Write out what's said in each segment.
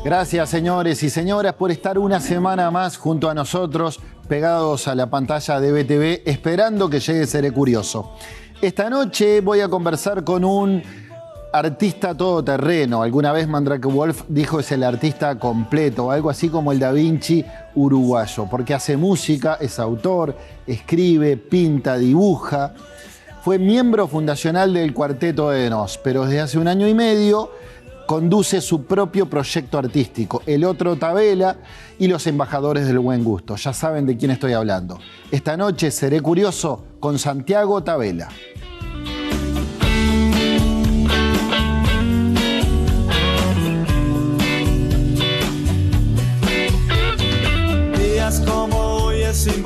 Gracias, señores y señoras, por estar una semana más junto a nosotros, pegados a la pantalla de BTV, esperando que llegue Seré Curioso. Esta noche voy a conversar con un artista todoterreno. Alguna vez Mandrake Wolf dijo es el artista completo, algo así como el Da Vinci uruguayo, porque hace música, es autor, escribe, pinta, dibuja. Fue miembro fundacional del Cuarteto de Nos, pero desde hace 1 año y medio conduce su propio proyecto artístico, El Otro Tabela y Los Embajadores del Buen Gusto. Ya saben de quién estoy hablando. Esta noche seré curioso con Santiago Tabela.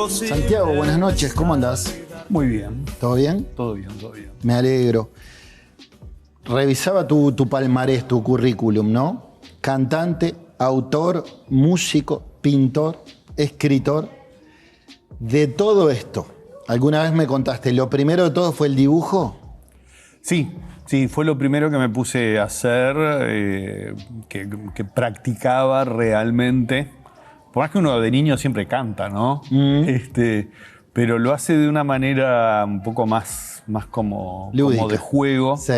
Santiago, buenas noches, ¿cómo andás? Muy bien. ¿Todo bien? Todo bien, todo bien. Me alegro. Revisaba tu palmarés, tu currículum, ¿no? Cantante, autor, músico, pintor, escritor. De todo esto, alguna vez me contaste, ¿lo primero de todo fue el dibujo? Sí, fue lo primero que me puse a hacer, que practicaba realmente. Por más que uno de niño siempre canta, ¿no? Pero lo hace de una manera un poco más como de juego. Sí.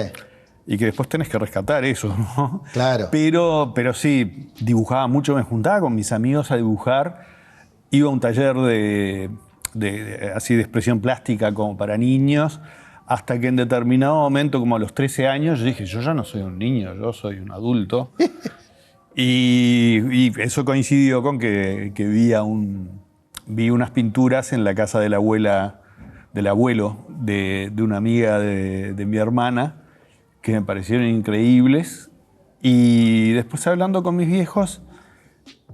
Y que después tenés que rescatar eso, ¿no? Claro. Pero sí, dibujaba mucho, me juntaba con mis amigos a dibujar. Iba a un taller de expresión plástica como para niños, hasta que en determinado momento, como a los 13 años, yo dije, yo ya no soy un niño, yo soy un adulto. y eso coincidió con que vi unas pinturas en la casa de la abuela, del abuelo de una amiga de mi hermana, que me parecieron increíbles, y después hablando con mis viejos,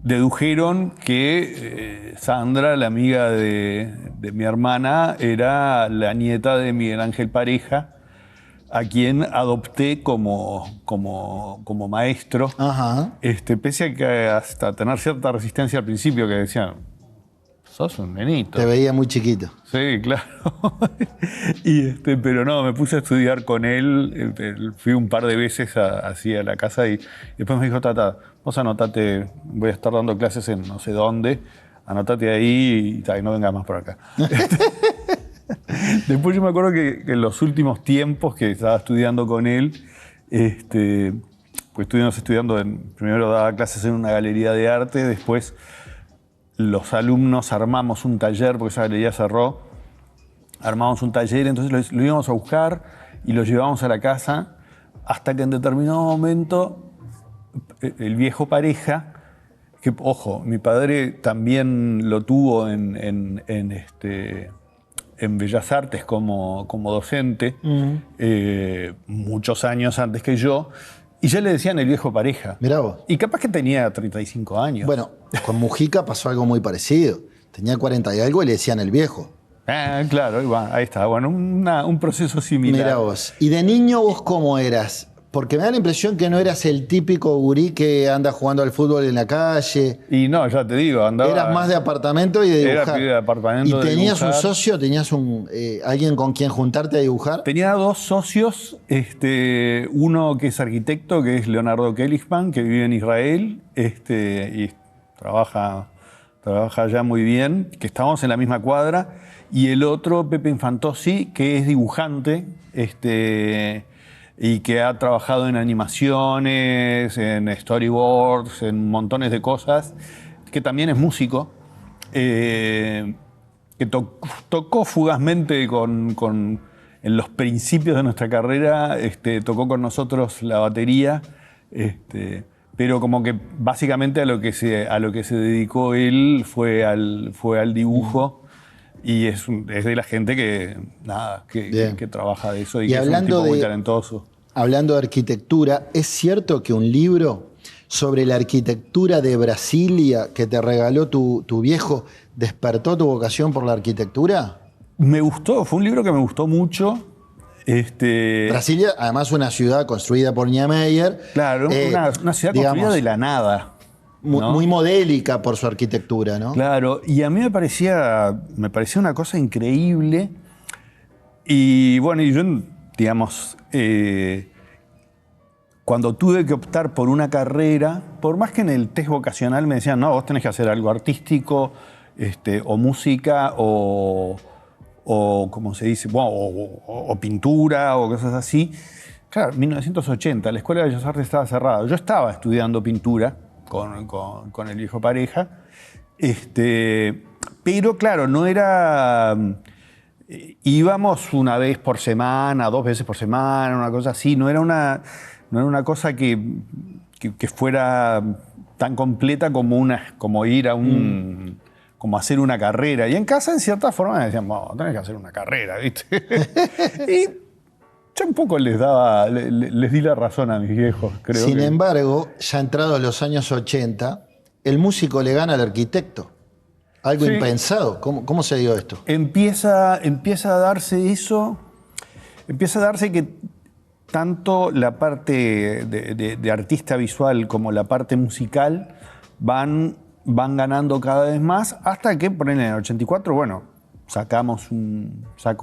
dedujeron que Sandra, la amiga de mi hermana, era la nieta de Miguel Ángel Pareja, a quien adopté como maestro. Ajá. Pese a que hasta tener cierta resistencia al principio, que decían, sos un nenito. Te veía muy chiquito. Sí, claro. Pero no, me puse a estudiar con él. Fui un par de veces así a la casa y después me dijo, Tata, vos anotate, voy a estar dando clases en no sé dónde, anotate ahí y no vengas más por acá. Después yo me acuerdo que en los últimos tiempos que estaba estudiando con él, pues estuvimos estudiando, primero daba clases en una galería de arte, después los alumnos armamos un taller, porque esa galería cerró, armamos un taller, entonces lo íbamos a buscar y lo llevábamos a la casa, hasta que en determinado momento el viejo Pareja, que ojo, mi padre también lo tuvo en Bellas Artes como docente, muchos años antes que yo, y ya le decían el viejo Pareja. Mirá vos. Y capaz que tenía 35 años. Bueno, con Mujica pasó algo muy parecido. Tenía 40 y algo y le decían el viejo. Claro, ahí está. Bueno, un proceso similar. Mirá vos. ¿Y de niño vos cómo eras? Porque me da la impresión que no eras el típico gurí que anda jugando al fútbol en la calle. Y no, ya te digo, andaba... Eras más de apartamento y de dibujar. Era pibe de apartamento. ¿Y tenías un socio? ¿Tenías alguien con quien juntarte a dibujar? Tenía 2 socios. Uno que es arquitecto, que es Leonardo Kelligman, que vive en Israel. Y trabaja ya muy bien, que estábamos en la misma cuadra. Y el otro, Pepe Infantosi, que es dibujante. Y que ha trabajado en animaciones, en storyboards, en montones de cosas, que también es músico, que tocó fugazmente en los principios de nuestra carrera, tocó con nosotros la batería, pero como que básicamente a lo que se dedicó él fue al dibujo. Y es de la gente que trabaja de eso y que es un tipo muy talentoso. Hablando de arquitectura, ¿es cierto que un libro sobre la arquitectura de Brasilia que te regaló tu viejo despertó tu vocación por la arquitectura? Me gustó, fue un libro que me gustó mucho. Brasilia, además una ciudad construida por Niemeyer. Claro, una ciudad construida de la nada. ¿no? Muy modélica por su arquitectura, ¿no? Claro, y a mí me parecía una cosa increíble. Y bueno, y yo, digamos, cuando tuve que optar por una carrera, por más que en el test vocacional me decían, no, vos tenés que hacer algo artístico, o música, o como se dice, bueno, o pintura, o cosas así. Claro, 1980, la Escuela de Bellas Artes estaba cerrada. Yo estaba estudiando pintura con el viejo pareja, pero claro, no era... íbamos una vez por semana, 2 veces por semana, una cosa así. No era una cosa que fuera tan completa como ir a como hacer una carrera. Y en casa, en cierta forma, me decían, no, tenés que hacer una carrera, ¿viste? Y yo un poco les di la razón a mis viejos, creo. Sin embargo, ya entrados los años 80, el músico le gana al arquitecto. Algo Sí. impensado. ¿Cómo se dio esto? Empieza a darse eso, empieza a darse que tanto la parte de artista visual como la parte musical van ganando cada vez más, hasta que, por ejemplo, en el 84, bueno, saco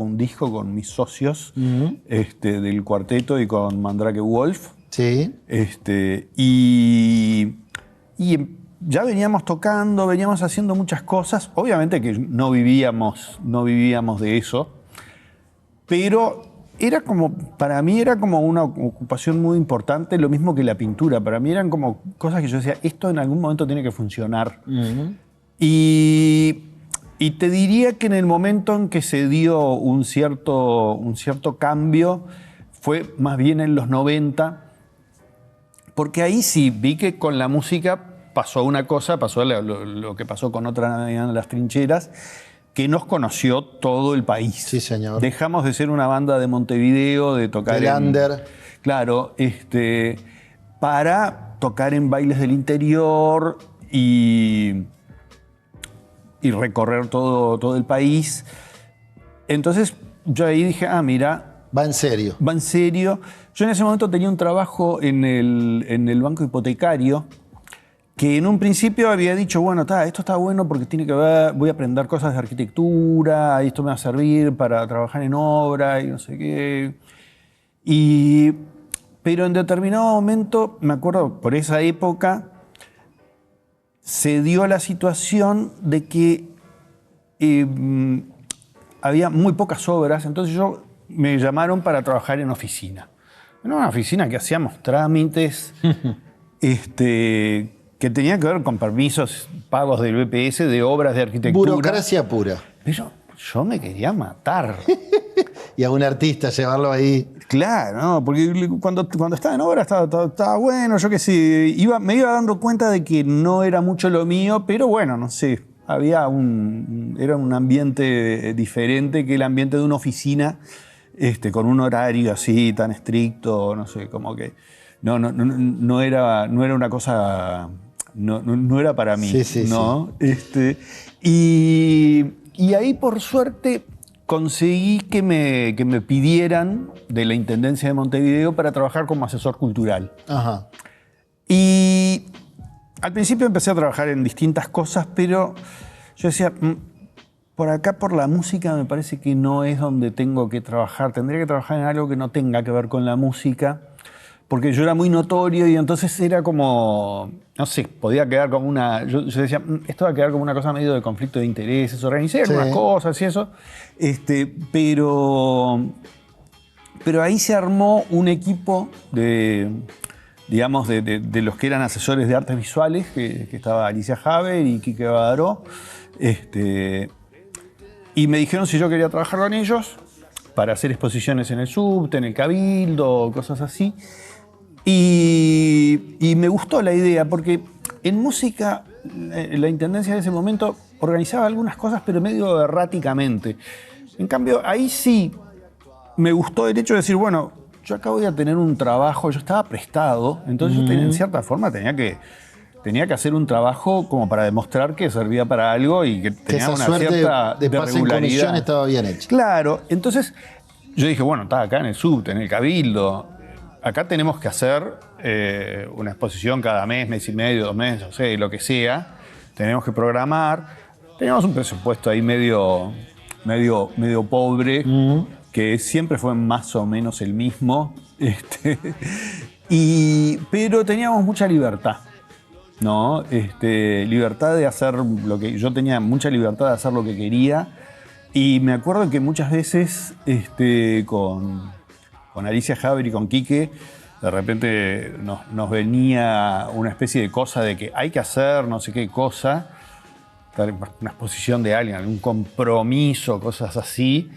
un disco con mis socios del cuarteto y con Mandrake Wolf. Sí. Ya veníamos tocando, veníamos haciendo muchas cosas. Obviamente que no vivíamos de eso, pero para mí era como una ocupación muy importante, lo mismo que la pintura. Para mí eran como cosas que yo decía, esto en algún momento tiene que funcionar. Y te diría que en el momento en que se dio un cierto cambio fue más bien en los 90, porque ahí sí vi que con la música pasó una cosa, pasó lo que pasó con Otra Navidad en las Trincheras, que nos conoció todo el país. Sí, señor. Dejamos de ser una banda de Montevideo, de tocar Del under. Claro, para tocar en bailes del interior y recorrer todo el país. Entonces yo ahí dije, mira, Va en serio. va en serio. Yo en ese momento tenía un trabajo en el banco hipotecario, que en un principio había dicho, bueno, esto está bueno porque tiene que ver, voy a aprender cosas de arquitectura, y esto me va a servir para trabajar en obra y no sé qué. Pero en determinado momento, me acuerdo, por esa época, se dio la situación de que había muy pocas obras, entonces me llamaron para trabajar en oficina. En una oficina que hacíamos trámites, que tenían que ver con permisos, pagos del BPS de obras de arquitectura. Burocracia pura. Pero yo me quería matar. Y a un artista llevarlo ahí. Claro, ¿no? Porque cuando estaba en obra estaba bueno, yo qué sé, me iba dando cuenta de que no era mucho lo mío, pero bueno, no sé, era un ambiente diferente que el ambiente de una oficina, con un horario así tan estricto, no sé, como que no era una cosa, no era para mí, Sí, ¿no? Y ahí, por suerte, conseguí que me pidieran de la Intendencia de Montevideo para trabajar como asesor cultural. Ajá. Y al principio empecé a trabajar en distintas cosas, pero yo decía, por acá, por la música, me parece que no es donde tengo que trabajar. Tendría que trabajar en algo que no tenga que ver con la música, porque yo era muy notorio y entonces era como, no sé, podía quedar como una... Yo decía, esto va a quedar como una cosa medio de conflicto de intereses. Organicé algunas cosas y eso, pero ahí se armó un equipo de los que eran asesores de artes visuales, que estaba Alicia Haber y Quique Badaró, y me dijeron si yo quería trabajar con ellos para hacer exposiciones en el subte, en el Cabildo, cosas así. Y me gustó la idea, porque en música la Intendencia de ese momento organizaba algunas cosas, pero medio erráticamente. En cambio, ahí sí me gustó el hecho de decir, bueno, yo acá voy a tener un trabajo, yo estaba prestado, entonces yo en cierta forma tenía que hacer un trabajo como para demostrar que servía para algo y que tenía una cierta de pase en comisión estaba bien hecha. Claro, entonces yo dije, bueno, está acá en el subte, en el Cabildo, acá tenemos que hacer una exposición cada mes y medio, 2 meses, no sé, lo que sea, tenemos que programar, teníamos un presupuesto ahí medio pobre, que siempre fue más o menos el mismo, Pero teníamos mucha libertad, ¿no? Libertad de hacer lo que... Yo tenía mucha libertad de hacer lo que quería. Y me acuerdo que muchas veces con Alicia Javer y con Quique, de repente nos venía una especie de cosa de que hay que hacer no sé qué cosa, una exposición de alguien, algún compromiso, cosas así.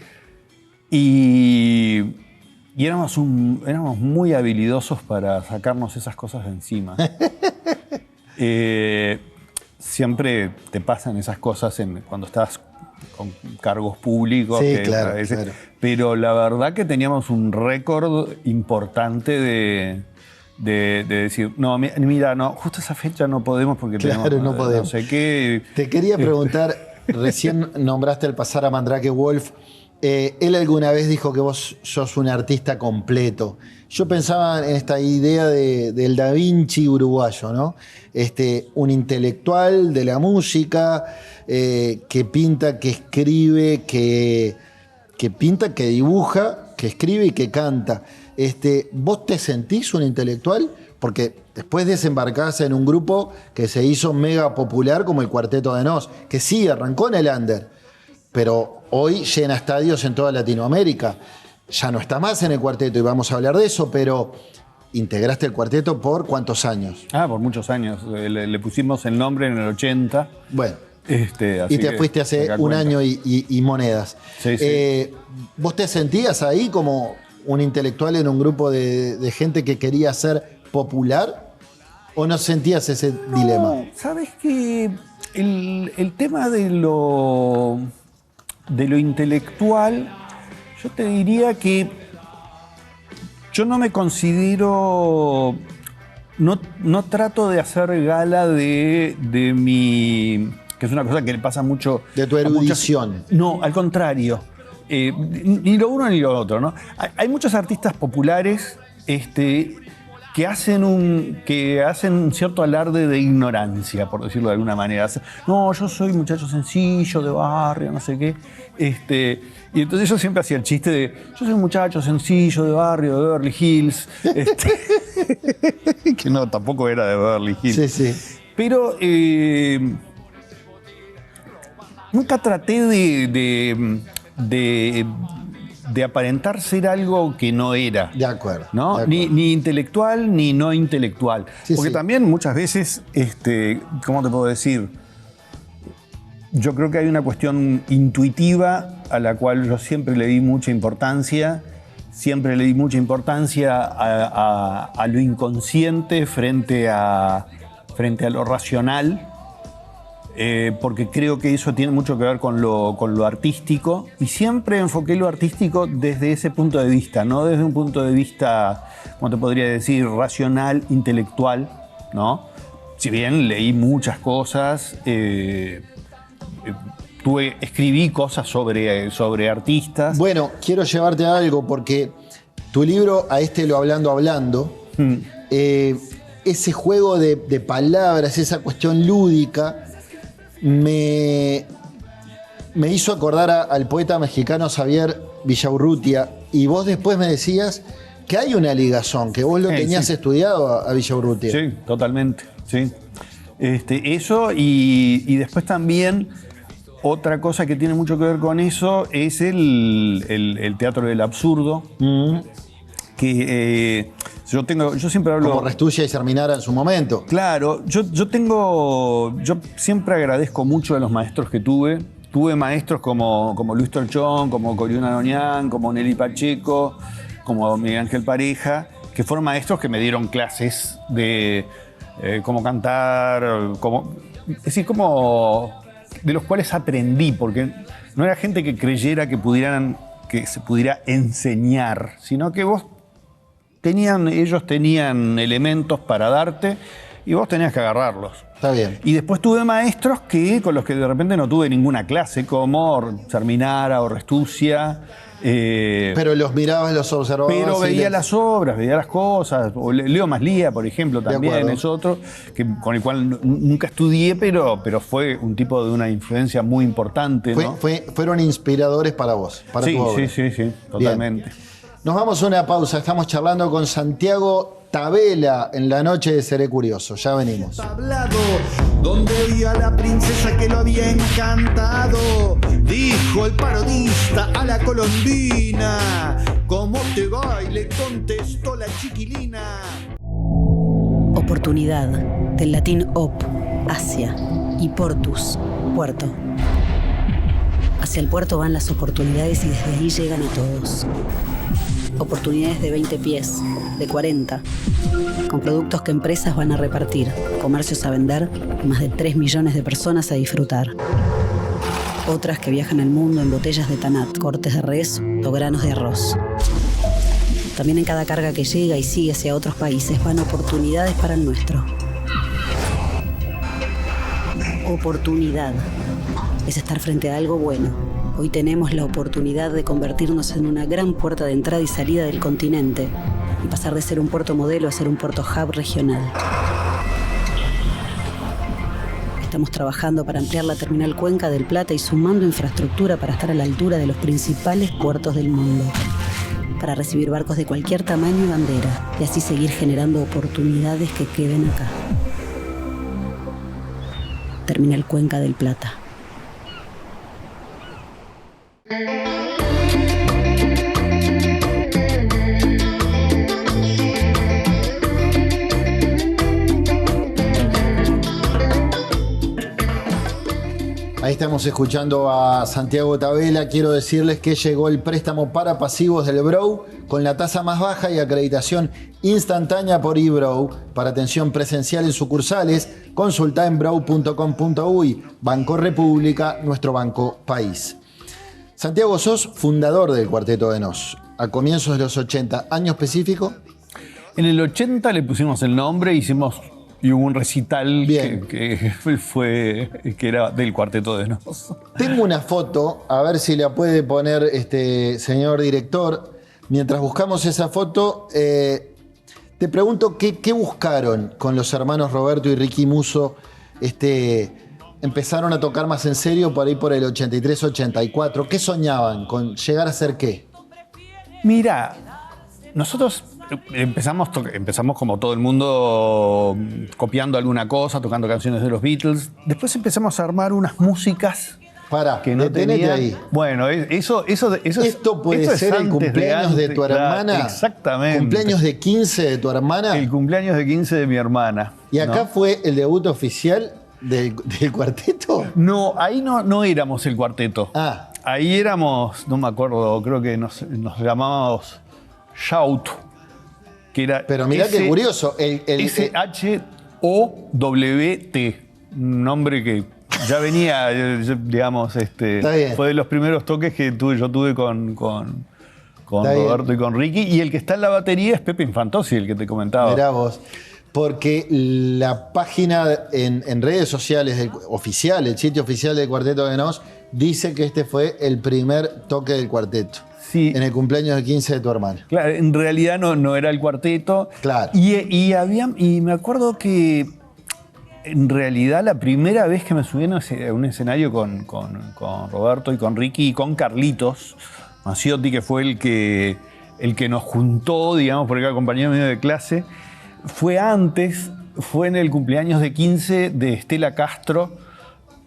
Y éramos muy habilidosos para sacarnos esas cosas de encima. Siempre te pasan esas cosas cuando estás con cargos públicos. Sí, claro, claro. Pero la verdad que teníamos un récord importante de decir, no, mira, no, justo esa fecha no podemos porque claro, tenemos no podemos. No sé qué. Te quería preguntar, recién nombraste al pasar a Mandrake Wolf. Él alguna vez dijo que vos sos un artista completo. Yo pensaba en esta idea del Da Vinci uruguayo, ¿no? Un intelectual de la música, que pinta, que escribe, que pinta, que dibuja, que escribe y que canta. ¿Vos te sentís un intelectual? Porque después desembarcás en un grupo que se hizo mega popular como el Cuarteto de Nos, que sí, arrancó en el under, pero hoy llena estadios en toda Latinoamérica. Ya no está más en el cuarteto y vamos a hablar de eso, pero integraste el cuarteto ¿por cuántos años? Por muchos años. Le pusimos el nombre en el 80. Bueno, así y te fuiste hace un año y monedas. Sí, sí. ¿Vos te sentías ahí como un intelectual en un grupo de gente que quería ser popular? ¿O no sentías ese dilema? ¿Sabes qué? El tema de lo intelectual, yo te diría que yo no me considero, no trato de hacer gala de mi, que es una cosa que le pasa mucho. De tu erudición. No, al contrario. Ni lo uno ni lo otro, ¿no? Hay muchos artistas populares que hacen un cierto alarde de ignorancia, por decirlo de alguna manera. No, yo soy muchacho sencillo, de barrio, no sé qué. Y entonces yo siempre hacía el chiste de, yo soy un muchacho sencillo, de barrio, de Beverly Hills. Que no, tampoco era de Beverly Hills. Sí, sí. Pero nunca traté de aparentar ser algo que no era. De acuerdo. ¿No? De acuerdo. Ni intelectual ni no intelectual. Sí, porque sí. también muchas veces, ¿cómo te puedo decir? Yo creo que hay una cuestión intuitiva a la cual yo siempre le di mucha importancia. Siempre le di mucha importancia a lo inconsciente frente a lo racional. Porque creo que eso tiene mucho que ver con lo artístico, y siempre enfoqué lo artístico desde ese punto de vista, no desde un punto de vista, ¿cómo te podría decir?, racional, intelectual, ¿no? Si bien leí muchas cosas, escribí cosas sobre artistas. Bueno, quiero llevarte a algo, porque tu libro, a lo hablando, ese juego de palabras, esa cuestión lúdica, me hizo acordar al poeta mexicano Xavier Villaurrutia, y vos después me decías que hay una ligazón, que vos lo tenías sí. estudiado a Villaurrutia. Sí, totalmente, sí. Eso, y después también otra cosa que tiene mucho que ver con eso es el teatro del absurdo, que yo siempre hablo... Como Restuccia y Serminara en su momento. Claro, yo siempre agradezco mucho a los maestros que tuve. Tuve maestros como Luis Torchón, como Coriuna Doñán, como Nelly Pacheco, como Miguel Ángel Pareja, que fueron maestros que me dieron clases de cómo cantar, es decir, de los cuales aprendí, porque no era gente que creyera que se pudiera enseñar, sino que ellos tenían elementos para darte y vos tenías que agarrarlos. Está bien. Y después tuve maestros con los que de repente no tuve ninguna clase, como Serminara o Restuccia. Pero los mirabas, los observabas. Pero veía las obras, veía las cosas. O Leo Maslía, por ejemplo, también es otro, con el cual nunca estudié, pero fue un tipo de una influencia muy importante, ¿no? Fueron inspiradores para vos, para tu obra. Sí, totalmente. Bien. Nos vamos a una pausa. Estamos charlando con Santiago Tabela en la noche de Seré Curioso. Ya venimos. Tablado, donde oía a la princesa que lo había encantado. Dijo el parodista a la colombina: ¿cómo te va? Y le contestó la chiquilina. Oportunidad, del latín op, hacia, y portus, puerto. Hacia el puerto van las oportunidades y desde ahí llegan a todos. Oportunidades de 20 pies, de 40, con productos que empresas van a repartir, comercios a vender y más de 3 millones de personas a disfrutar. Otras que viajan el mundo en botellas de tanat, cortes de res o granos de arroz. También en cada carga que llega y sigue hacia otros países van oportunidades para el nuestro. Oportunidad es estar frente a algo bueno. Hoy tenemos la oportunidad de convertirnos en una gran puerta de entrada y salida del continente y pasar de ser un puerto modelo a ser un puerto hub regional. Estamos trabajando para ampliar la terminal Cuenca del Plata y sumando infraestructura para estar a la altura de los principales puertos del mundo, para recibir barcos de cualquier tamaño y bandera y así seguir generando oportunidades que queden acá. Terminal Cuenca del Plata. Ahí estamos escuchando a Santiago Tabela. Quiero decirles que llegó el préstamo para pasivos del Brow con la tasa más baja y acreditación instantánea por eBrow para atención presencial en sucursales. Consulta en brow.com.uy. Banco República, nuestro banco país. Santiago, sos fundador del Cuarteto de Nos. A comienzos de los 80, ¿año específico? En el 80 le pusimos el nombre, y hubo un recital que era del Cuarteto de Nos. Tengo una foto, a ver si la puede poner señor director. Mientras buscamos esa foto, te pregunto qué buscaron con los hermanos Roberto y Ricky Musso. Empezaron a tocar más en serio por ahí por el 83-84. ¿Qué soñaban con llegar a ser qué? Mira, nosotros empezamos como todo el mundo copiando alguna cosa, tocando canciones de los Beatles. Después empezamos a armar unas músicas que no tenían. Ahí. Bueno, esto puede ser el cumpleaños de tu hermana. Claro, exactamente. ¿Cumpleaños de 15 de tu hermana? El cumpleaños de 15 de mi hermana. ¿Y acá fue el debut oficial del cuarteto? No, ahí no éramos el cuarteto. Ah. Ahí éramos, no me acuerdo, creo que nos llamábamos Shout. Que era pero mirá qué curioso. S-H-O-W-T. Un nombre que ya venía, digamos, fue de los primeros toques que yo tuve con Roberto y con Ricky. Y el que está en la batería es Pepe Infantosi, el que te comentaba. Mirá vos. Porque la página en redes sociales el sitio oficial del Cuarteto de Nos, dice que este fue el primer toque del cuarteto. Sí. En el cumpleaños de 15 de tu hermana. Claro, en realidad no era el cuarteto. Claro. Y me acuerdo que en realidad la primera vez que me subí a un escenario con Roberto y con Ricky y con Carlitos Maciotti, que fue el que nos juntó, digamos, porque era compañero mío de clase, fue en el cumpleaños de 15 de Estela Castro.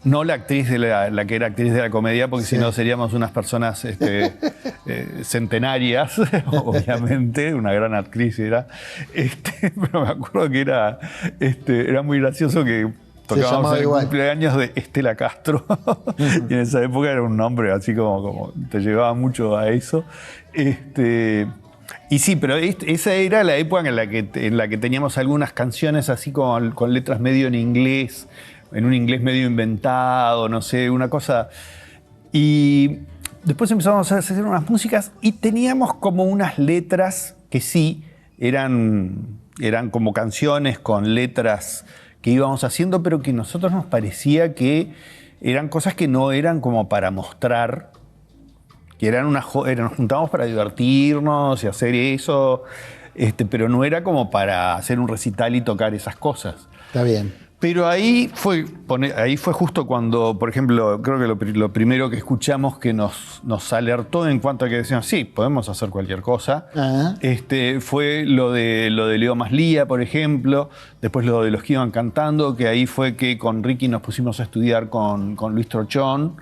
No la actriz la que era actriz de la comedia, porque si no seríamos unas personas centenarias, obviamente, una gran actriz era. Pero me acuerdo que era muy gracioso que tocábamos el cumpleaños de Estela Castro. Y en esa época era un nombre así como te llevaba mucho a eso. Y sí, pero esa era la época en la que teníamos algunas canciones así con letras medio en inglés, en un inglés medio inventado, no sé, una cosa. Y después empezamos a hacer unas músicas y teníamos como unas letras que sí eran como canciones con letras que íbamos haciendo, pero que a nosotros nos parecía que eran cosas que no eran como para mostrar, que nos juntábamos para divertirnos y hacer eso, pero no era como para hacer un recital y tocar esas cosas. Está bien. Pero ahí fue justo cuando, por ejemplo, creo que lo primero que escuchamos que nos alertó en cuanto a que decíamos, sí, podemos hacer cualquier cosa, fue lo de Leo Maslía, por ejemplo, después lo de los que iban cantando, que ahí fue que con Ricky nos pusimos a estudiar con Luis Trochón.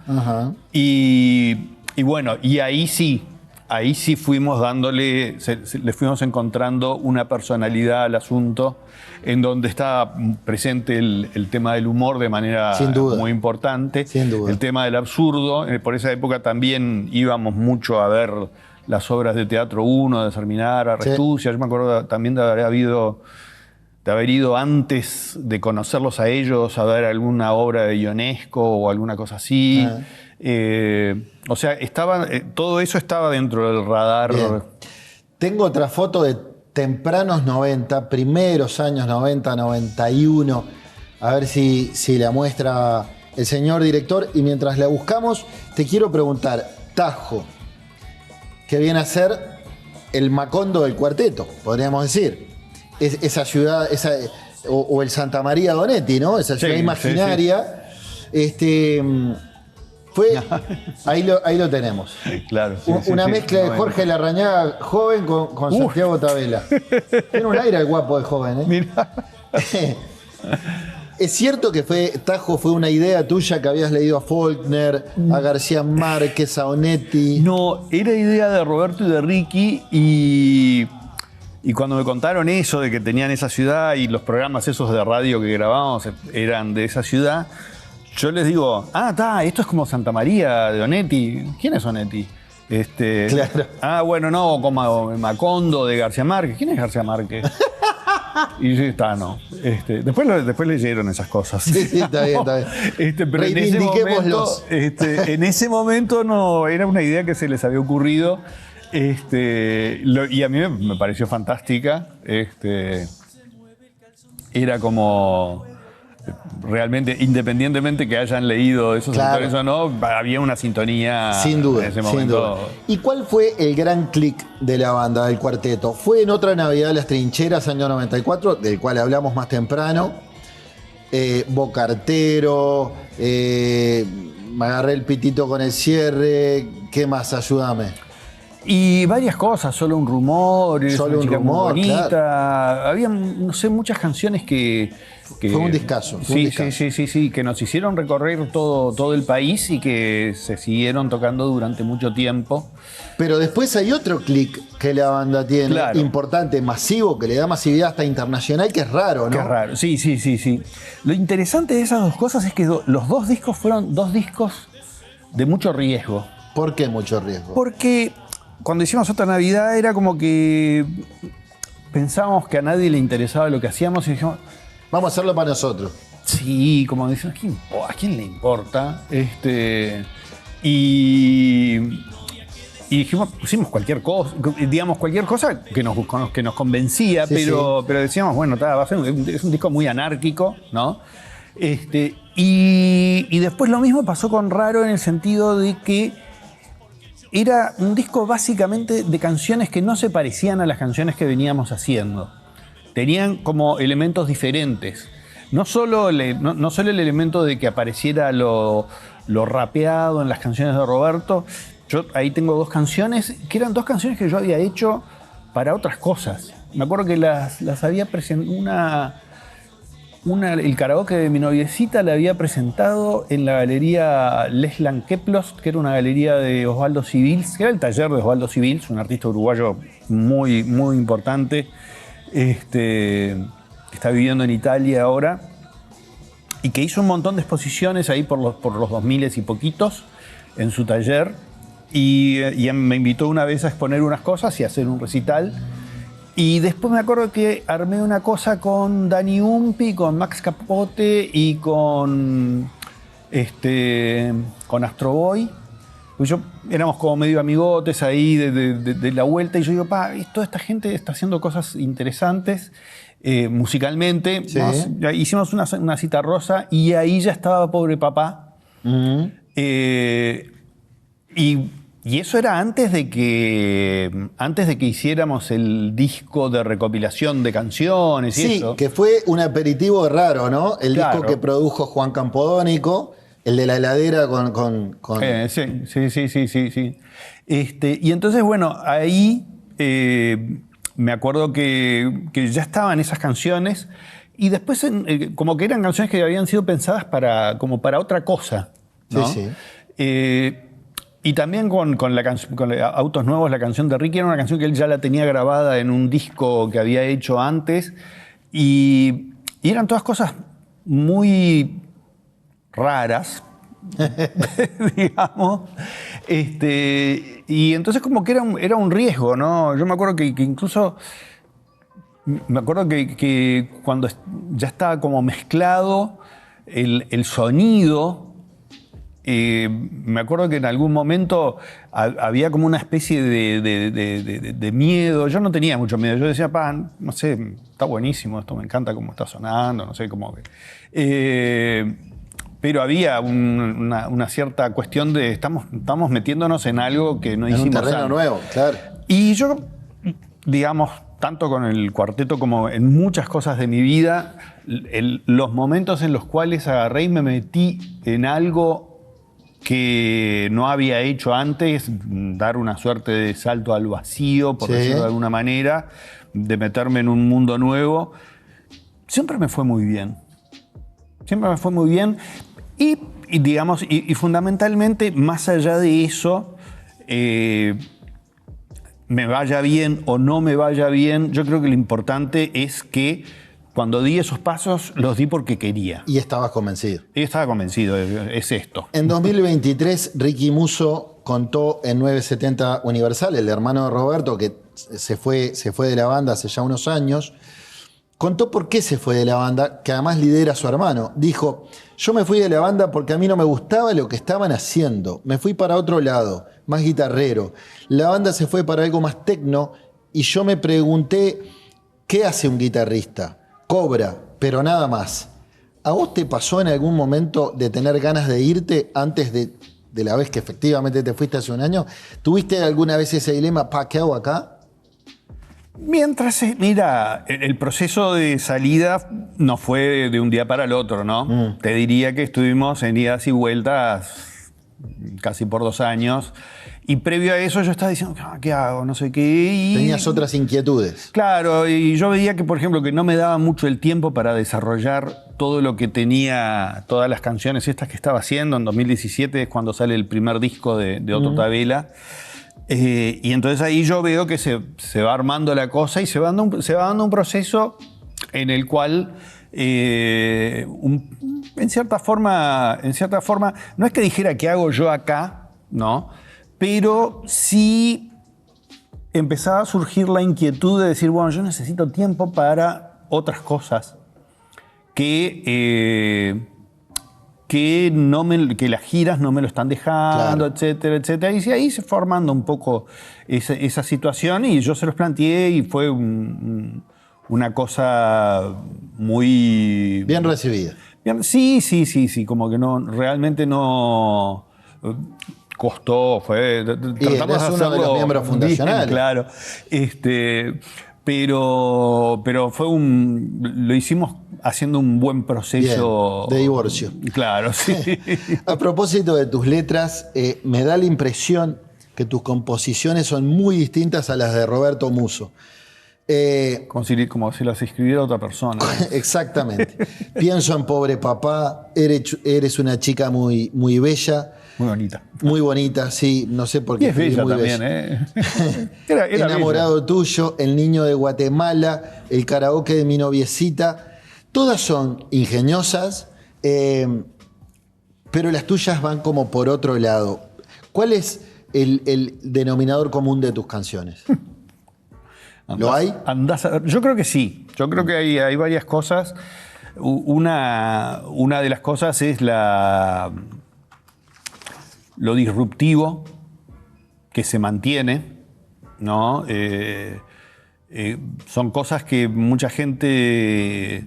Y bueno, y ahí sí fuimos dándole, le fuimos encontrando una personalidad al asunto en donde estaba presente el tema del humor de manera muy importante. Sin duda. El tema del absurdo. Por esa época también íbamos mucho a ver las obras de Teatro 1, de Serminara, Restucia. Yo me acuerdo también de haber ido antes de conocerlos a ellos a ver alguna obra de Ionesco o alguna cosa así. O sea, todo eso estaba dentro del radar. Bien. Tengo otra foto de tempranos 90, primeros años 90, 91. A ver si la muestra el señor director. Y mientras la buscamos, te quiero preguntar, Tajo, que viene a ser el Macondo del cuarteto, podríamos decir. Esa ciudad, o el Santa María Donetti, ¿no? Esa ciudad imaginaria. Ahí lo tenemos. Claro. Una mezcla de Jorge Larrañaga joven con Santiago Tabela. Tiene un aire el guapo de joven, ¿eh? Mirá. ¿Es cierto que Tajo fue una idea tuya que habías leído a Faulkner, a García Márquez, a Onetti? No, era idea de Roberto y de Ricky y cuando me contaron eso de que tenían esa ciudad y los programas esos de radio que grabábamos eran de esa ciudad, yo les digo, esto es como Santa María de Onetti. ¿Quién es Onetti? Claro. Bueno, no, como Macondo de García Márquez. ¿Quién es García Márquez? Y yo no. Después leyeron esas cosas. Sí, está bien. Pero en ese momento no, era una idea que se les había ocurrido. Y a mí me pareció fantástica. Era como... Realmente, independientemente que hayan leído esos autores o no, había una sintonía sin duda, en ese momento. Sin duda. ¿Y cuál fue el gran clic de la banda, del cuarteto? Fue en Otra Navidad de las Trincheras, año 94, del cual hablamos más temprano. Bocartero, me agarré el pitito con el cierre. ¿Qué más? Ayúdame. Y varias cosas, Solo un rumor, Solo un rumor, muy bonita. Claro. Había, no sé, muchas canciones que fue un discazo. Sí, que nos hicieron recorrer todo el país y que se siguieron tocando durante mucho tiempo. Pero después hay otro clic que la banda tiene, importante, masivo, que le da masividad hasta internacional, que es raro, ¿no? Que es raro, sí. Lo interesante de esas dos cosas es que los dos discos fueron dos discos de mucho riesgo. ¿Por qué mucho riesgo? Porque cuando hicimos Otra Navidad era como que pensábamos que a nadie le interesaba lo que hacíamos y dijimos, vamos a hacerlo para nosotros. Sí, como dicen, ¿a quién le importa? Y dijimos, pusimos cualquier cosa, digamos, cualquier cosa que nos convencía, pero decíamos, bueno, es un disco muy anárquico, ¿no? Y después lo mismo pasó con Raro en el sentido de que era un disco básicamente de canciones que no se parecían a las canciones que veníamos haciendo. Tenían como elementos diferentes. No solo el elemento de que apareciera lo rapeado en las canciones de Roberto. Yo ahí tengo dos canciones, que eran dos canciones que yo había hecho para otras cosas. Me acuerdo que las había presentado, el karaoke de mi noviecita la había presentado en la galería Leslan Keplos, que era una galería de Osvaldo Civils, que era el taller de Osvaldo Civils, un artista uruguayo muy, muy importante, que está viviendo en Italia ahora, y que hizo un montón de exposiciones ahí por los 2000 y poquitos en su taller, y me invitó una vez a exponer unas cosas y a hacer un recital. Y después me acuerdo que armé una cosa con Dani Umpi, con Max Capote y con Astro Boy. Pues éramos como medio amigotes ahí de la vuelta y yo digo, toda esta gente está haciendo cosas interesantes musicalmente. Sí. Hicimos una cita rosa y ahí ya estaba Pobre Papá. Y Y eso era antes de que hiciéramos el disco de recopilación de canciones y Sí, eso. que fue un aperitivo raro, ¿no? El Claro. disco que produjo Juan Campodónico, el de la heladera con... Sí. Y entonces, bueno, ahí me acuerdo que ya estaban esas canciones y después como que eran canciones que habían sido pensadas como para otra cosa, ¿no? Sí. Y también con Autos Nuevos, la canción de Ricky era una canción que él ya la tenía grabada en un disco que había hecho antes y eran todas cosas muy raras, digamos. Y entonces como que era un riesgo, ¿no? Yo me acuerdo que incluso... Me acuerdo que cuando ya estaba como mezclado el sonido... me acuerdo que en algún momento había como una especie de miedo. Yo no tenía mucho miedo. Yo decía, no sé, está buenísimo esto, me encanta cómo está sonando, no sé cómo. Pero había una cierta cuestión de estamos metiéndonos en algo que no hicimos un terreno antes. nuevo, claro. Y yo, digamos, tanto con el cuarteto como en muchas cosas de mi vida, los momentos en los cuales agarré y me metí en algo que no había hecho antes, dar una suerte de salto al vacío, por decirlo de alguna manera, de meterme en un mundo nuevo, siempre me fue muy bien. Siempre me fue muy bien y digamos, y fundamentalmente, más allá de eso, me vaya bien o no me vaya bien, yo creo que lo importante es que cuando di esos pasos, los di porque quería. Y estabas convencido. Y estaba convencido, es esto. En 2023, Ricky Musso contó en 970 Universal, el hermano de Roberto, que se fue de la banda hace ya unos años, contó por qué se fue de la banda, que además lidera a su hermano. Dijo, yo me fui de la banda porque a mí no me gustaba lo que estaban haciendo. Me fui para otro lado, más guitarrero. La banda se fue para algo más tecno y yo me pregunté, ¿qué hace un guitarrista? Cobra, pero nada más. ¿A vos te pasó en algún momento de tener ganas de irte antes de la vez que efectivamente te fuiste hace un año? ¿Tuviste alguna vez ese dilema, ¿qué hago acá? Mira, el proceso de salida no fue de un día para el otro, ¿no? Te diría que estuvimos en idas y vueltas casi por 2 años. Y previo a eso yo estaba diciendo, ¿qué hago? No sé qué. Tenías otras inquietudes. Claro, y yo veía que, por ejemplo, que no me daba mucho el tiempo para desarrollar todo lo que tenía, todas las canciones estas que estaba haciendo. En 2017 es cuando sale el primer disco de Otto Tabela. Y entonces ahí yo veo que se va armando la cosa y se va dando un proceso en el cual, en cierta forma, no es que dijera qué hago yo acá, ¿no? Pero sí empezaba a surgir la inquietud de decir, bueno, yo necesito tiempo para otras cosas que las giras no me lo están dejando, claro, etcétera, etcétera. Y ahí se fue armando un poco esa situación y yo se los planteé y fue una cosa muy... Bien recibida. Sí, como que realmente no... Costó, tratamos de hacerlo, uno de los miembros fundacionales. Bien, claro. Pero fue lo hicimos haciendo un buen proceso. Bien, de divorcio. Claro, sí. A propósito de tus letras, me da la impresión que tus composiciones son muy distintas a las de Roberto Musso. Como si las escribiera otra persona. Exactamente. Pienso en Pobre Papá, eres una chica muy, muy bella. Muy bonita. Muy bonita, sí. No sé por qué. Y es bella muy también, bella. Era Enamorado bella. tuyo, El niño de Guatemala, El karaoke de mi noviecita. Todas son ingeniosas, pero las tuyas van como por otro lado. ¿Cuál es el denominador común de tus canciones? ¿Lo hay? Andás a ver. Yo creo que sí. Yo creo que hay varias cosas. Una de las cosas es lo disruptivo que se mantiene, ¿no? Son cosas que mucha gente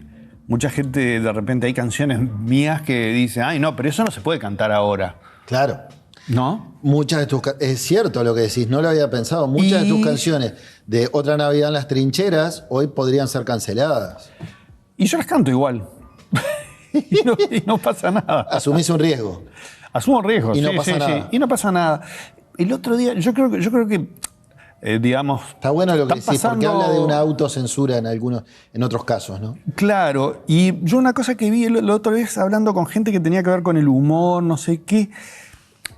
de repente hay canciones mías que dicen, ay no, pero eso no se puede cantar ahora. Claro. ¿No? Muchas de tus es cierto lo que decís, no lo había pensado. Muchas de tus canciones de Otra Navidad en las Trincheras hoy podrían ser canceladas. Y yo las canto igual. y no pasa nada. Asumís un riesgo. Asumo riesgos. Y no pasa nada. Sí. Y no pasa nada. El otro día, yo creo que digamos. Está bueno lo que decís, pasando... porque habla de una autocensura en otros casos, ¿no? Claro. Y yo una cosa que vi la otra vez hablando con gente que tenía que ver con el humor, no sé qué.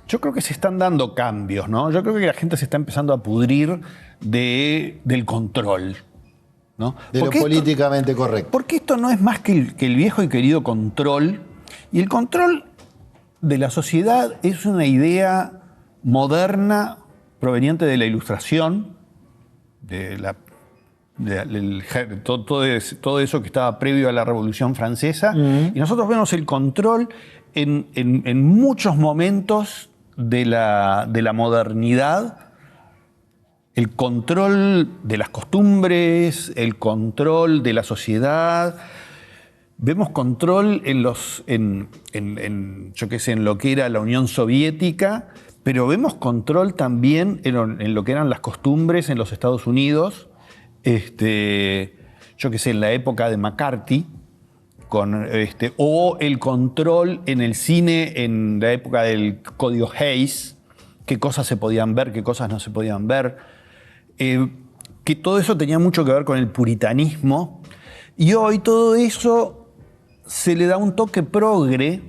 Yo creo que se están dando cambios, ¿no? Yo creo que la gente se está empezando a pudrir del control, ¿no? De lo políticamente correcto. Porque esto no es más que el viejo y querido control. Y el control de la sociedad es una idea moderna proveniente de la Ilustración, todo eso que estaba previo a la Revolución Francesa. Y nosotros vemos el control en muchos momentos de la modernidad, el control de las costumbres, el control de la sociedad. Vemos control en lo que era la Unión Soviética, pero vemos control también en lo que eran las costumbres en los Estados Unidos, en la época de McCarthy, o el control en el cine en la época del Código Hays, qué cosas se podían ver, qué cosas no se podían ver, que todo eso tenía mucho que ver con el puritanismo, y hoy todo eso se le da un toque progre,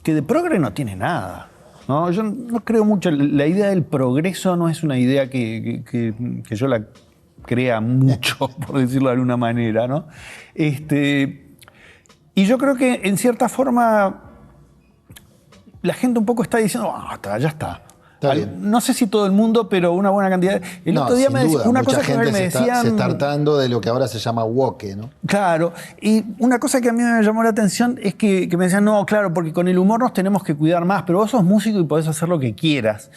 que de progre no tiene nada, ¿no? Yo no creo mucho, la idea del progreso no es una idea que yo la crea mucho, por decirlo de alguna manera, ¿no? Y yo creo que, en cierta forma, la gente un poco está diciendo, ya está. No sé si todo el mundo, pero una buena cantidad. El otro día me decía una cosa que me decían. Se está hartando de lo que ahora se llama woke, ¿no? Claro. Y una cosa que a mí me llamó la atención es que me decían, no, claro, porque con el humor nos tenemos que cuidar más, pero vos sos músico y podés hacer lo que quieras.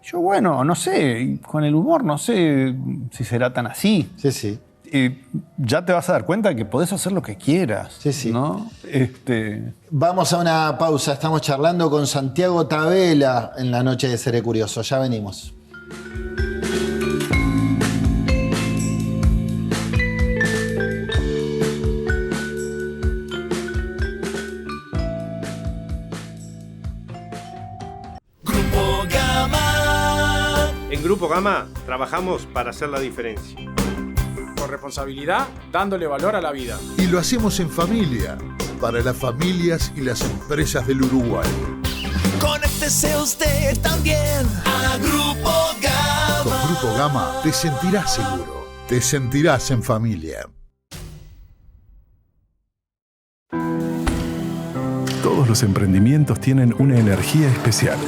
Yo, bueno, no sé, con el humor no sé si será tan así. Sí. Ya te vas a dar cuenta de que podés hacer lo que quieras. Sí. ¿No? Vamos a una pausa. Estamos charlando con Santiago Tabela en la noche de Seré Curioso. Ya venimos. Grupo Gama. En Grupo Gama trabajamos para hacer la diferencia. Con responsabilidad, dándole valor a la vida. Y lo hacemos en familia, para las familias y las empresas del Uruguay. Conéctese usted también a Grupo Gama. Con Grupo Gama te sentirás seguro, te sentirás en familia. Todos los emprendimientos tienen una energía especial,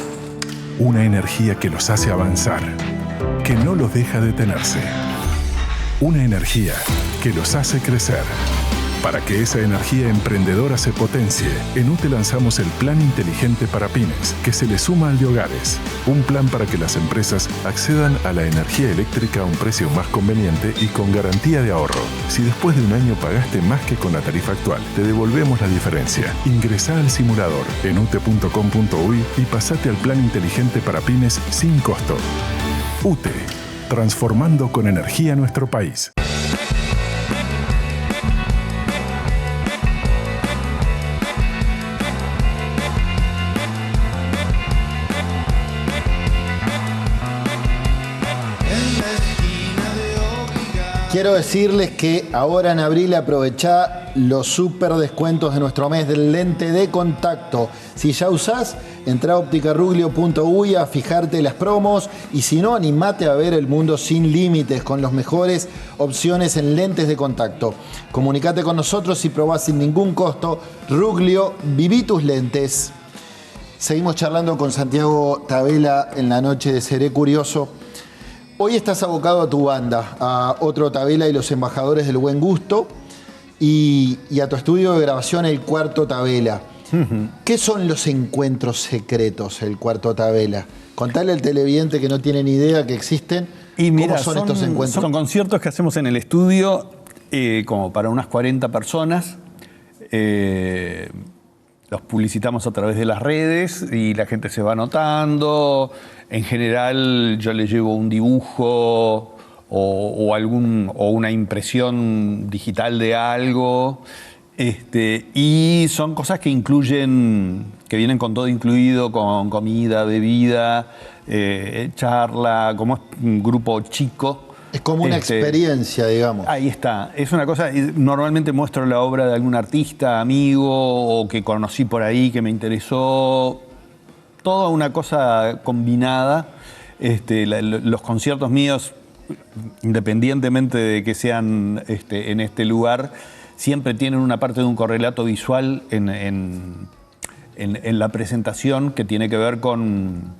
una energía que los hace avanzar, que no los deja detenerse. Una energía que los hace crecer. Para que esa energía emprendedora se potencie, en UTE lanzamos el Plan Inteligente para Pymes, que se le suma al de hogares. Un plan para que las empresas accedan a la energía eléctrica a un precio más conveniente y con garantía de ahorro. Si después de un año pagaste más que con la tarifa actual, te devolvemos la diferencia. Ingresá al simulador en ute.com.uy y pasate al Plan Inteligente para Pymes sin costo. UTE. Transformando con energía nuestro país. Quiero decirles que ahora en abril aprovechá los super descuentos de nuestro mes del lente de contacto. Si ya usás, entrá a opticaruglio.uy a fijarte las promos y si no, animate a ver el mundo sin límites con las mejores opciones en lentes de contacto. Comunicate con nosotros y probá sin ningún costo. Ruglio, viví tus lentes. Seguimos charlando con Santiago Tabela en la noche de Seré Curioso. Hoy estás abocado a tu banda, a Otro Tabela y los Embajadores del Buen Gusto y a tu estudio de grabación El Cuarto Tabela. ¿Qué son los encuentros secretos, El Cuarto Tabela? Contale al televidente que no tiene ni idea que existen. Y mira, ¿cómo son estos encuentros? Son conciertos que hacemos en el estudio como para unas 40 personas. los publicitamos a través de las redes y la gente se va anotando. En general yo le llevo un dibujo o una impresión digital de algo. Y son cosas que vienen con todo incluido, con comida, bebida, charla, como es un grupo chico. Es como una experiencia, digamos. Ahí está. Es una cosa, normalmente muestro la obra de algún artista, amigo, o que conocí por ahí, que me interesó. Toda una cosa combinada. Los conciertos míos, independientemente de que sean en este lugar, siempre tienen una parte de un correlato visual en la presentación que tiene que ver con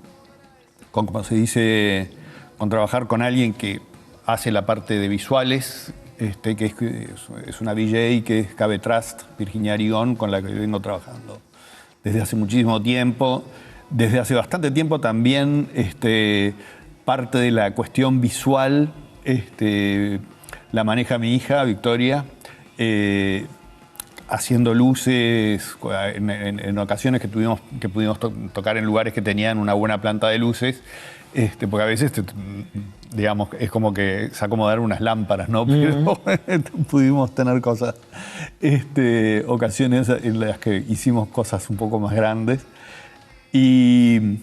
como se dice, con trabajar con alguien que hace la parte de visuales, que es una VJ que es Cabe Trust, Virginia Arigón, con la que vengo trabajando desde hace muchísimo tiempo. Desde hace bastante tiempo también parte de la cuestión visual la maneja mi hija, Victoria, haciendo luces en ocasiones que pudimos tocar en lugares que tenían una buena planta de luces, porque a veces, digamos, es como que se acomodaron unas lámparas, ¿no? Pero pudimos tener cosas, ocasiones en las que hicimos cosas un poco más grandes. Y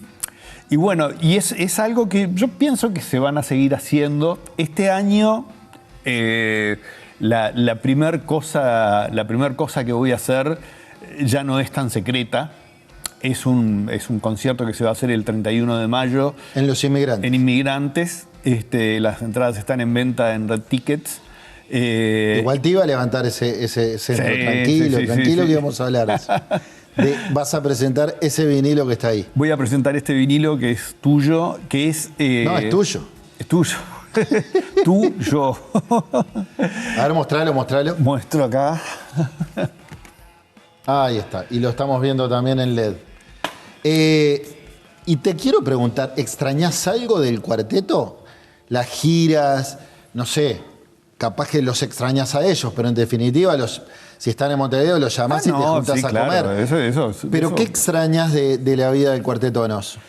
bueno, y es algo que yo pienso que se van a seguir haciendo. Este año, la primer cosa que voy a hacer ya no es tan secreta. Es un concierto que se va a hacer el 31 de mayo. En Los Inmigrantes. En Inmigrantes. Las entradas están en venta en Red Tickets. Igual te iba a levantar ese centro. Tranquilo que íbamos a hablar. Vas a presentar ese vinilo que está ahí. Voy a presentar este vinilo que es tuyo, que es... no, es tuyo. Es tuyo. Tú, yo. A ver, mostralo. Muestro acá. Ahí está. Y lo estamos viendo también en LED. Y te quiero preguntar, ¿extrañás algo del cuarteto? Las giras, no sé, capaz que los extrañás a ellos, pero en definitiva, si están en Montevideo, los llamás y te juntás a comer. Pero ¿qué extrañas de la vida del Cuarteto de Nos?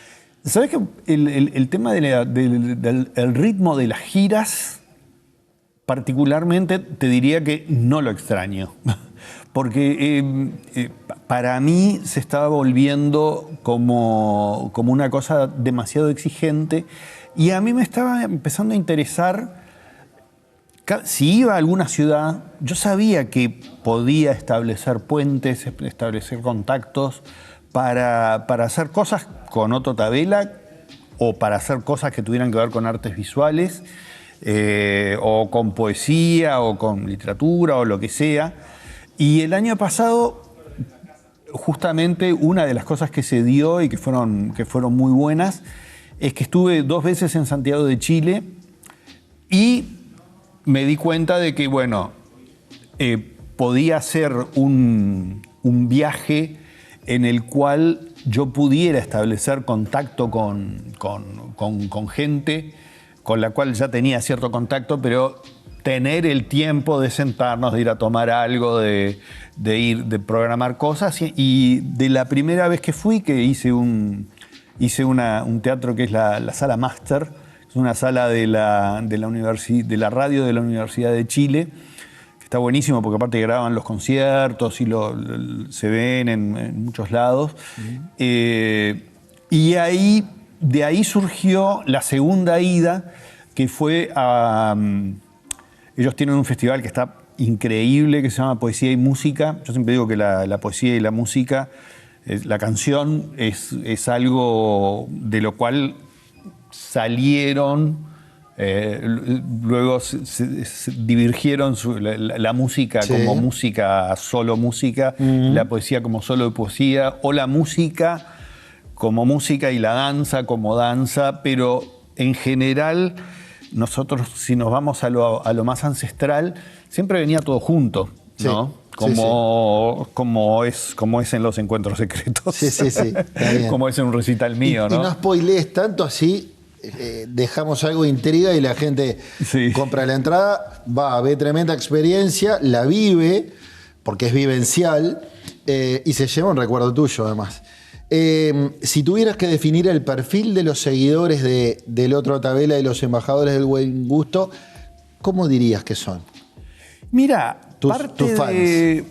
¿Sabés que el tema del ritmo de las giras, particularmente, te diría que no lo extraño? Porque para mí se estaba volviendo como una cosa demasiado exigente y a mí me estaba empezando a interesar. Si iba a alguna ciudad, yo sabía que podía establecer puentes, establecer contactos para hacer cosas con Otto Tabela o para hacer cosas que tuvieran que ver con artes visuales o con poesía o con literatura o lo que sea. Y el año pasado, justamente una de las cosas que se dio y que fueron muy buenas es que estuve 2 veces en Santiago de Chile y me di cuenta de que, bueno, podía hacer un viaje en el cual yo pudiera establecer contacto con gente con la cual ya tenía cierto contacto, pero tener el tiempo de sentarnos, de ir a tomar algo, de programar cosas. Y de la primera vez que fui, que hice un teatro que es la Sala Máster, es una sala de la radio de la Universidad de Chile, que está buenísimo porque aparte graban los conciertos y se ven en muchos lados. Y de ahí surgió la segunda ida, que fue a... ellos tienen un festival que está increíble, que se llama Poesía y Música. Yo siempre digo que la poesía y la música, la canción, es algo de lo cual salieron, luego se divergieron la música como música, solo música, la poesía como solo poesía, o la música como música y la danza como danza, pero en general nosotros, si nos vamos a lo más ancestral, siempre venía todo junto, ¿no? Como es en los encuentros secretos. Sí. Como es en un recital mío, ¿no? Y no spoilees tanto, así dejamos algo de intriga y la gente compra la entrada, ve tremenda experiencia, la vive, porque es vivencial, Y se lleva un recuerdo tuyo, además. Si tuvieras que definir el perfil de los seguidores del Otro Tabela y los embajadores del buen gusto, ¿cómo dirías que son? Mira, Tus fans.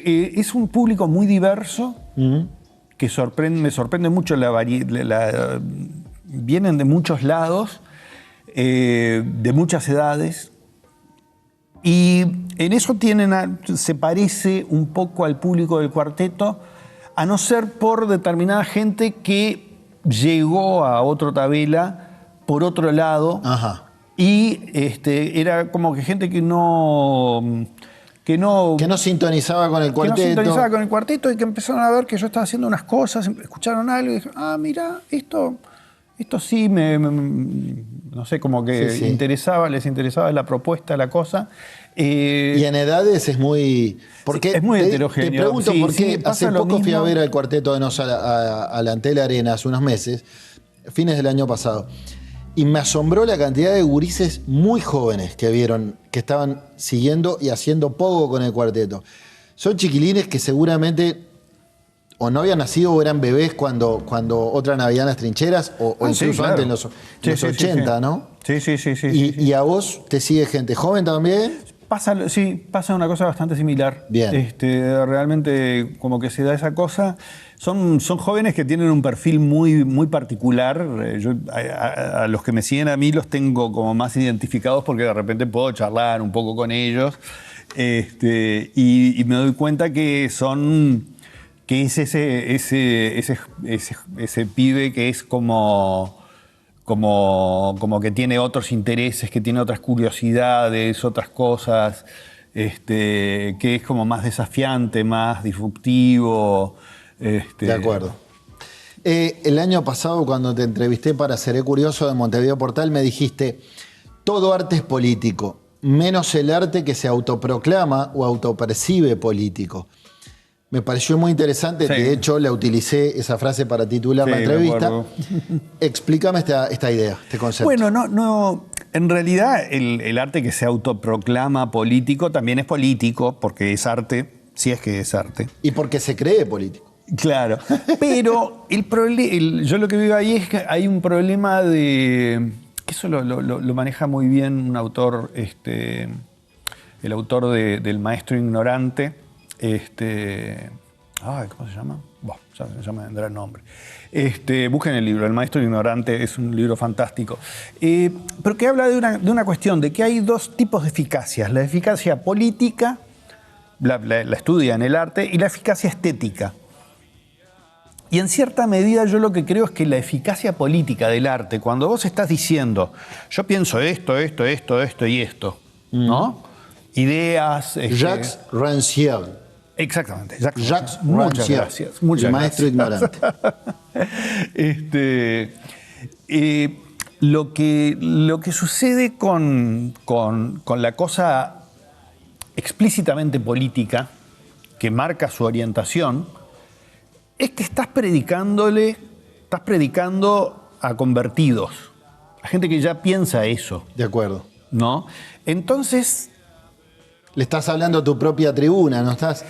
Es un público muy diverso, que me sorprende mucho vienen de muchos lados, de muchas edades, y en eso se parece un poco al público del cuarteto, a no ser por determinada gente que llegó a Otro Tabela por otro lado. Ajá. Y era como que gente que no sintonizaba con el cuarteto. Que no sintonizaba con el cuarteto y que empezaron a ver que yo estaba haciendo unas cosas, escucharon algo y dijeron, mira, esto sí no sé, como que Sí. les interesaba la propuesta, la cosa. Y en edades es muy... Porque es muy heterogéneo. Te pregunto Sí, por qué sí, pasa hace lo poco fui mismo. a ver al Cuarteto de Nos a la Antel Arena hace unos meses, fines del año pasado, y me asombró la cantidad de gurises muy jóvenes que vieron, que estaban siguiendo y haciendo poco con el cuarteto. Son chiquilines que seguramente o no habían nacido o eran bebés cuando Otra Navidad en las Trincheras, o Sí, incluso claro. antes, en los 80, sí. ¿no? Sí. Y a vos te sigue gente joven también. Pasa una cosa bastante similar. Bien. Realmente como que se da esa cosa. Son jóvenes que tienen un perfil muy, muy particular. Yo a los que me siguen a mí los tengo como más identificados porque de repente puedo charlar un poco con ellos. Y me doy cuenta que es ese pibe que es como que tiene otros intereses, que tiene otras curiosidades, otras cosas, que es como más desafiante, más disruptivo. De acuerdo. El año pasado, cuando te entrevisté para Seré Curioso de Montevideo Portal, me dijiste, todo arte es político, menos el arte que se autoproclama o autopercibe político. Me pareció muy interesante, Sí. de hecho la utilicé esa frase para titular la Sí, me entrevista. acuerdo. Explícame esta idea, este concepto. Bueno, no. En realidad, el arte que se autoproclama político también es político, porque es arte, si es que es arte. Y porque se cree político. Claro. Pero yo lo que veo ahí es que hay un problema que eso lo maneja muy bien un autor, el autor del Maestro Ignorante. ¿Cómo se llama? Ya me vendrá el nombre. Busquen el libro, El Maestro Ignorante, es un libro fantástico. Pero que habla de una cuestión, de que hay dos tipos de eficacias. La eficacia política, la estudia en el arte, y la eficacia estética. Y en cierta medida yo lo que creo es que la eficacia política del arte, cuando vos estás diciendo, yo pienso esto y esto, ¿no? Ideas... Jacques Rancière. Exactamente. Jacques Muchas Rancière, gracias. Muchas el maestro gracias. ignorante. Lo que sucede con la cosa explícitamente política, que marca su orientación, es que estás predicando a convertidos, a gente que ya piensa eso, De acuerdo. ¿no? Entonces... Le estás hablando a tu propia tribuna, no estás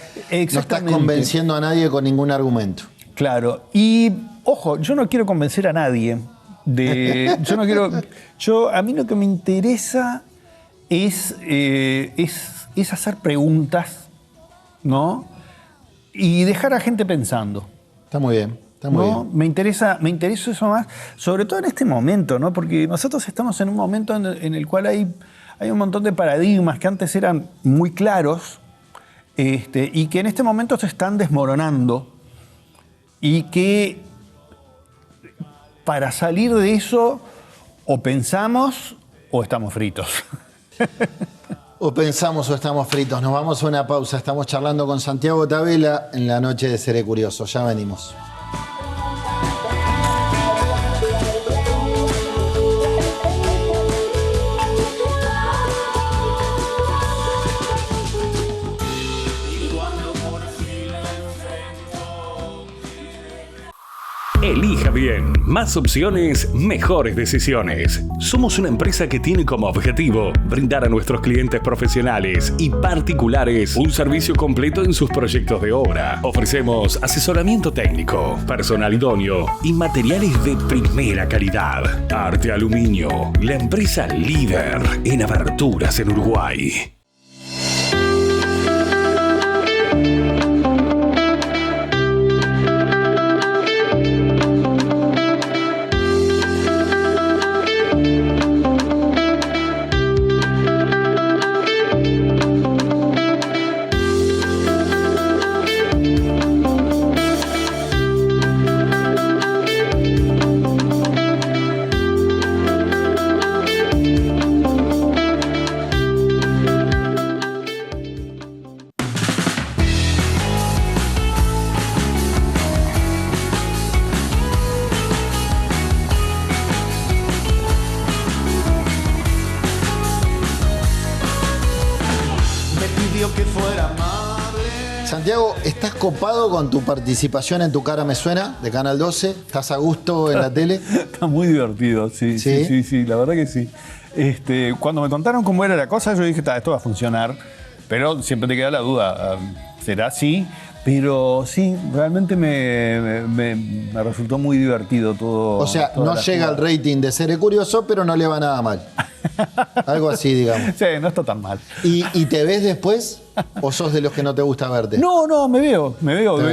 convenciendo a nadie con ningún argumento. Claro, y ojo, yo no quiero convencer a nadie. A mí lo que me interesa es hacer preguntas, ¿no? Y dejar a gente pensando. Está muy bien, está muy ¿no? bien. Me interesa eso más, sobre todo en este momento, ¿no? Porque nosotros estamos en un momento en el cual hay un montón de paradigmas que antes eran muy claros, y que en este momento se están desmoronando, y que para salir de eso o pensamos o estamos fritos. O pensamos o estamos fritos. Nos vamos a una pausa. Estamos charlando con Santiago Tabela en la noche de Seré Curioso. Ya venimos. Elija bien. Más opciones, mejores decisiones. Somos una empresa que tiene como objetivo brindar a nuestros clientes profesionales y particulares un servicio completo en sus proyectos de obra. Ofrecemos asesoramiento técnico, personal idóneo y materiales de primera calidad. Arte Aluminio, la empresa líder en aberturas en Uruguay. Santiago, ¿estás copado con tu participación en Tu Cara Me Suena de Canal 12? ¿Estás a gusto en la tele? Está muy divertido, sí, la verdad que sí. Cuando me contaron cómo era la cosa, yo dije, esto va a funcionar, pero siempre te queda la duda, ¿será así? Pero sí, realmente me resultó muy divertido todo. O sea, no llega al rating de Seré Curioso, pero no le va nada mal. Algo así, digamos. Sí, no está tan mal. ¿Y te ves después? ¿O sos de los que no te gusta verte? No, me veo.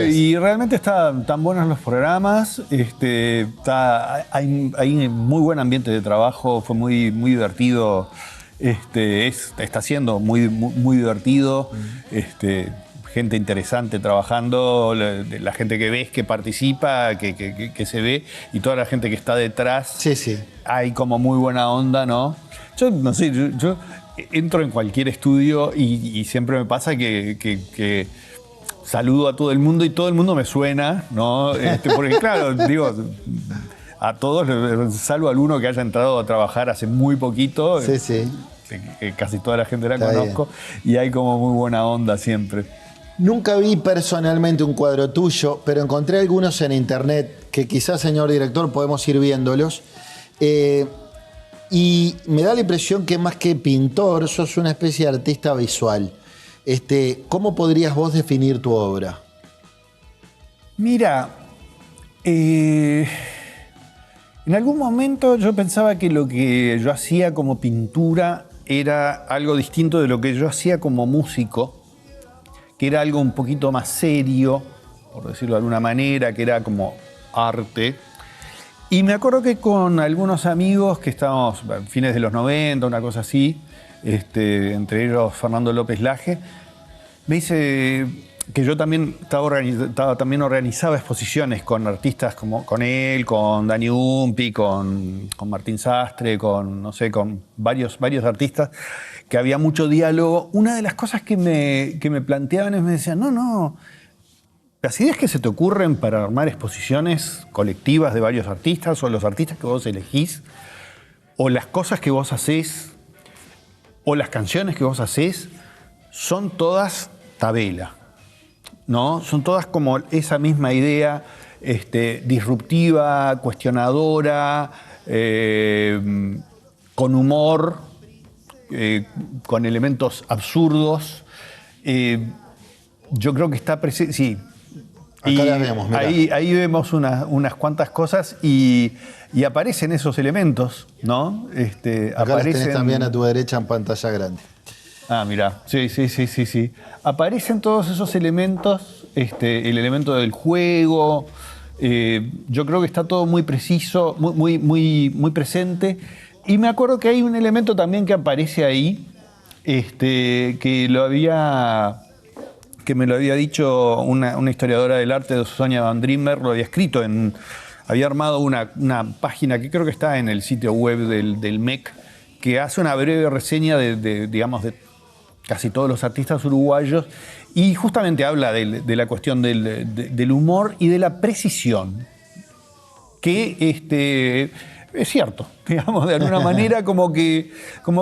Y realmente están buenos los programas. Hay muy buen ambiente de trabajo, fue muy divertido. Está siendo muy divertido. Gente interesante trabajando, la gente que ves, que participa, que se ve, y toda la gente que está detrás. Sí. Hay como muy buena onda, ¿no? Yo no sé, yo entro en cualquier estudio y siempre me pasa que saludo a todo el mundo y todo el mundo me suena, ¿no? Porque claro, digo, a todos, salvo alguno que haya entrado a trabajar hace muy poquito. Sí. Que casi toda la gente la conozco, y hay como muy buena onda siempre. Nunca vi personalmente un cuadro tuyo, pero encontré algunos en internet que quizás, señor director, podemos ir viéndolos. Y me da la impresión que más que pintor, sos una especie de artista visual. ¿Cómo podrías vos definir tu obra? Mira, en algún momento yo pensaba que lo que yo hacía como pintura era algo distinto de lo que yo hacía como músico, que era algo un poquito más serio, por decirlo de alguna manera, que era como arte. Y me acuerdo que con algunos amigos que estábamos a fines de los 90, una cosa así, entre ellos Fernando López Laje, me dice que yo también organizaba exposiciones con artistas como con él, con Dani Umpi, con Martín Sastre, con varios artistas, que había mucho diálogo. Una de las cosas que me planteaban es, me decían, no, las ideas que se te ocurren para armar exposiciones colectivas de varios artistas, o los artistas que vos elegís, o las cosas que vos hacés, o las canciones que vos hacés, son todas tabela, ¿no? Son todas como esa misma idea disruptiva, cuestionadora, con humor, con elementos absurdos. Yo creo que está presente, sí. Acá las vemos, mirá. Ahí vemos unas cuantas cosas y aparecen esos elementos, ¿no? Acá las tenés también a tu derecha en pantalla grande. Ah, mirá, sí. Aparecen todos esos elementos, el elemento del juego. Yo creo que está todo muy preciso, muy presente. Y me acuerdo que hay un elemento también que aparece ahí, que me lo había dicho una historiadora del arte, Sonia Van Drimmer, lo había escrito había armado una página que creo que está en el sitio web del MEC, que hace una breve reseña de casi todos los artistas uruguayos, y justamente habla de la cuestión del humor y de la precisión, que es cierto, digamos, de alguna manera, como que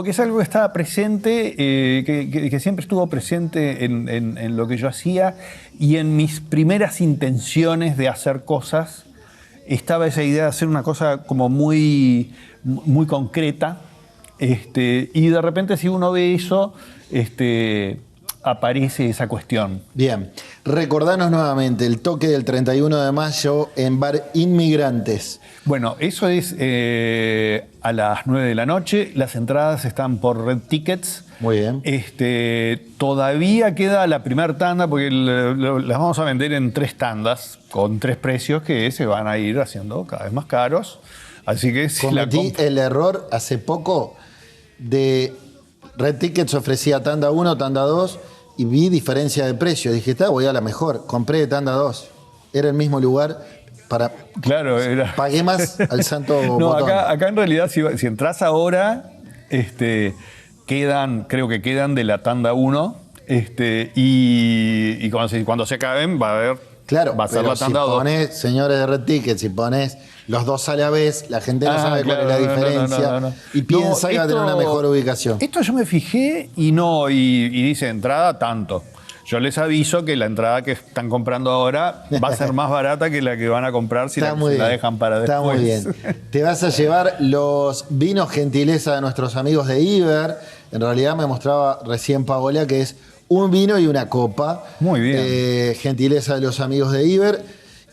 es algo que estaba presente, que siempre estuvo presente en lo que yo hacía y en mis primeras intenciones de hacer cosas. estaba esa idea de hacer una cosa como muy, muy concreta, y de repente si uno ve eso, aparece esa cuestión. Bien, recordanos nuevamente el toque del 31 de mayo en Bar Inmigrantes. Bueno, eso es a las 9 de la noche. Las entradas están por Red Tickets. Muy bien. Todavía queda la primera tanda porque las vamos a vender en 3 tandas con 3 precios que se van a ir haciendo cada vez más caros. Así que si cometí el error hace poco de Red Tickets ofrecía tanda 1, tanda 2 y vi diferencia de precio. Dije, voy a la mejor. Compré de tanda 2. Era el mismo lugar para... Claro, pagué más al santo no, botón. Acá en realidad si entras ahora, creo que quedan de la tanda 1, y cuando se acaben va a haber... Claro, va a ser pero la tanda 2. Si pones, señores de Red Tickets, si pones los dos a la vez, la gente no sabe cuál es la diferencia y piensa que va a tener una mejor ubicación. Esto yo me fijé y dice entrada tanto. Yo les aviso que la entrada que están comprando ahora va a ser más barata que la que van a comprar si la dejan para después. Está muy bien. Te vas a llevar los vinos gentileza de nuestros amigos de Iber. En realidad me mostraba recién Paola que es un vino y una copa. Muy bien. Gentileza de los amigos de Iber.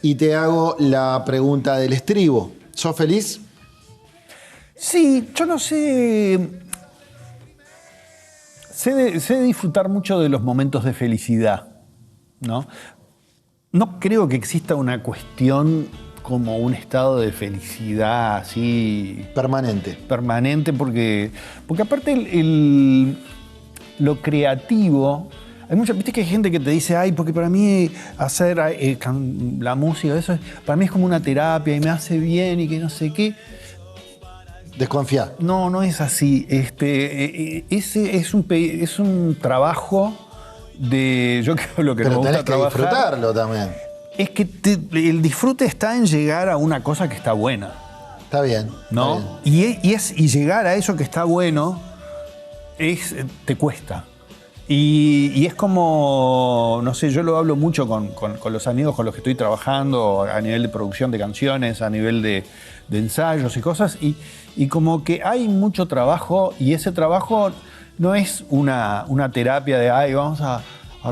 Y te hago la pregunta del estribo. ¿Sos feliz? Sí, yo no sé. Sé disfrutar mucho de los momentos de felicidad, ¿no? No creo que exista una cuestión como un estado de felicidad así... Permanente. Permanente, porque aparte lo creativo... Viste que hay gente que te dice, porque para mí hacer la música, eso para mí es como una terapia y me hace bien y que no sé qué. Desconfía. No es así. Ese es un trabajo de... Yo creo lo que pero me gusta tenés que trabajar, disfrutarlo también. Es que el disfrute está en llegar a una cosa que está buena. Está bien. ¿No? Está bien. Y llegar a eso que está bueno te cuesta. Y es como, no sé, yo lo hablo mucho con los amigos con los que estoy trabajando a nivel de producción de canciones, a nivel de ensayos y cosas, y como que hay mucho trabajo y ese trabajo no es una terapia de, vamos a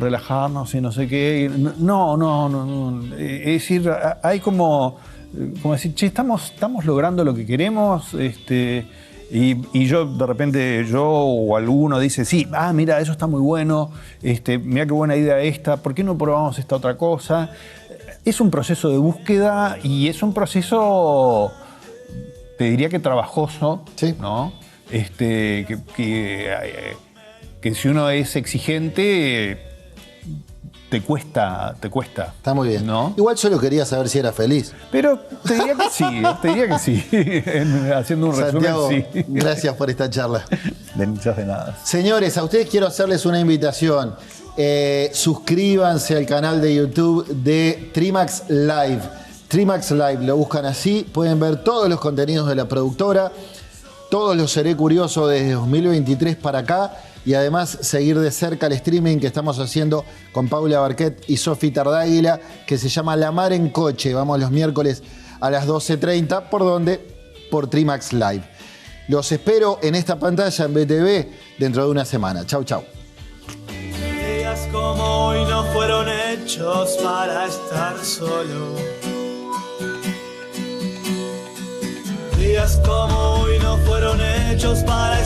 relajarnos y no sé qué. No. Es decir, hay como decir, che, estamos logrando lo que queremos, y yo de repente, o alguno dice, sí, mira, eso está muy bueno, mira qué buena idea esta, ¿por qué no probamos esta otra cosa? Es un proceso de búsqueda y es un proceso, te diría que trabajoso, sí, ¿no? Que si uno es exigente, te cuesta. Está muy bien. ¿No? Igual solo quería saber si era feliz. Pero te diría que sí. Haciendo un Santiago, resumen, sí. Gracias por esta charla. De nada. Señores, a ustedes quiero hacerles una invitación. Suscríbanse al canal de YouTube de Trimax Live. Trimax Live, lo buscan así. Pueden ver todos los contenidos de la productora. Todos los Seré Curioso desde 2023 para acá. Y además seguir de cerca el streaming que estamos haciendo con Paula Barquet y Sofi Tardáguila, que se llama La Mar en Coche. Vamos los miércoles a las 12:30. ¿Por dónde? Por Trimax Live. Los espero en esta pantalla en BTV dentro de una semana. Chau, chau. Días como hoy no fueron hechos para estar solo. Días como hoy no fueron hechos para